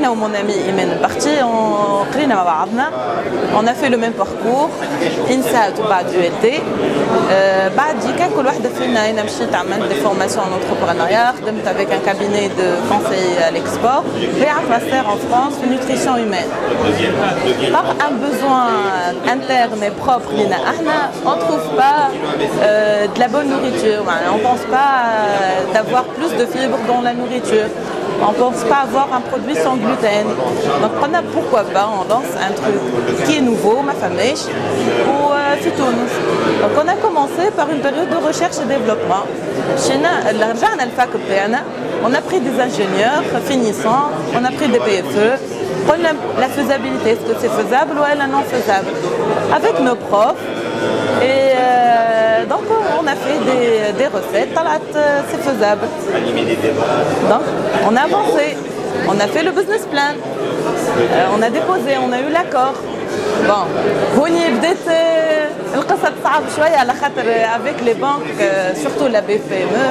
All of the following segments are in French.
Ana ou mon ami Imen parti, on a fait le même parcours. INSA ou بعد ULT. بعد كان كل واحدة فينا أنا مشيت عملت des formations en entrepreneuriat, خدمت avec un cabinet de conseil à l'export et un master en France en nutrition humaine. Par un besoin interne et propre, on ne trouve pas de la bonne nourriture. On ne pense pas d'avoir plus de fibres dans la nourriture. On ne pense pas avoir un produit sans gluten. Donc pourquoi pas, on lance un truc qui est nouveau, ma famille, ou Fitouns. Donc on a commencé par une période de recherche et développement. On a pris des ingénieurs finissants, on a pris des PFE, la faisabilité, est-ce que c'est faisable ou elle est non faisable. Avec nos profs, et donc on a fait des recettes, c'est faisable. Donc on a avancé, on a fait le business plan, on a déposé, on a eu l'accord. Bon, avec les banques, surtout la BPME,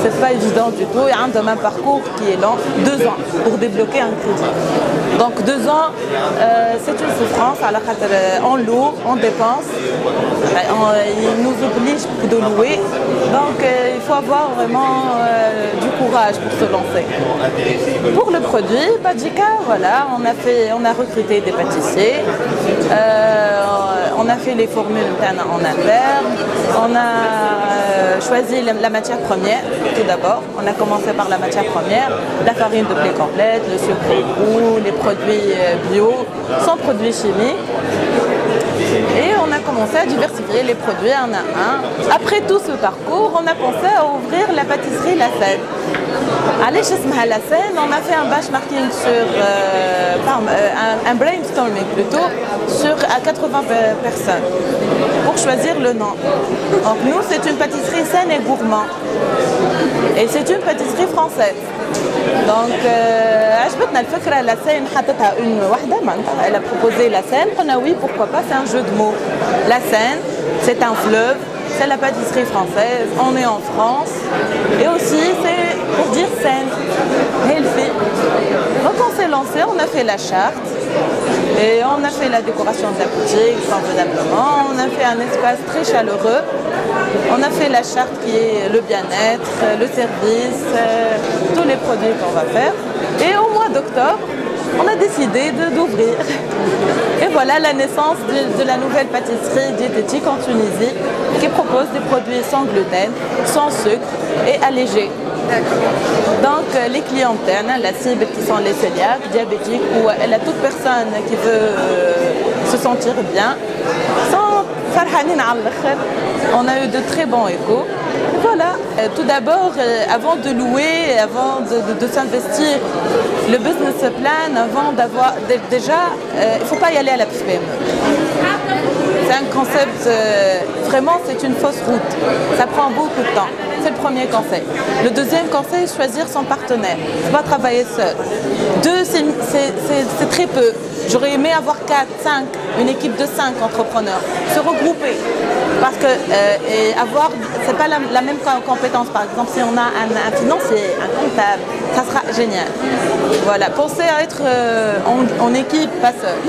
c'est pas évident du tout. Il y a un parcours qui est lent, 2 ans pour débloquer un crédit. Donc 2 ans, c'est une souffrance. On loue, on dépense, ils nous obligent de louer. Donc il faut avoir vraiment du courage pour se lancer. Pour le produit, Badjika, voilà, on a recruté des pâtissiers. On a fait les formules en interne, on a choisi la matière première tout d'abord. On a commencé par la matière première, la farine de blé complète, le sucre roux, les produits bio, sans produits chimiques. Et on a commencé à diversifier les produits un à un. Après tout ce parcours, on a pensé à ouvrir la pâtisserie La Seine. Allez chez La Seine, on a fait un benchmarking sur un brainstorming plutôt sur 80 personnes pour choisir le nom. Donc nous, c'est une pâtisserie saine et gourmand. Et c'est une pâtisserie française. Donc, عجبتنا الفكرة La Seine حطتها une واحدة elle a proposé La Seine. On a oui, pourquoi pas, c'est un jeu de mots. La Seine, c'est un fleuve, c'est la pâtisserie française, on est en France. Et aussi, c'est pour dire saine, healthy. Donc on s'est lancé, on a fait la charte. Et on a fait la décoration de la boutique convenablement, on a fait un espace très chaleureux, on a fait la charte qui est le bien-être, le service, tous les produits qu'on va faire. Et au mois d'octobre, on a décidé d'ouvrir. Et voilà la naissance de la nouvelle pâtisserie diététique en Tunisie qui propose des produits sans gluten, sans sucre et allégés. Donc les clientèles, la cible qui sont les cœliaques, diabétiques ou toute personne qui veut se sentir bien, sont farhanines à l'akhir. On a eu de très bons échos. Voilà, tout d'abord, avant de louer, avant de s'investir, le business plan, avant d'avoir déjà, il ne faut pas y aller à la PME. C'est un concept, vraiment c'est une fausse route, ça prend beaucoup de temps. C'est le premier conseil. Le deuxième conseil, choisir son partenaire. Il ne faut pas travailler seul. 2, c'est très peu. J'aurais aimé avoir 4, 5, une équipe de 5 entrepreneurs. Se regrouper. Parce que c'est pas la même compétence. Par exemple, si on a un financier, un comptable, ça sera génial. Voilà, pensez à être en équipe, pas seul.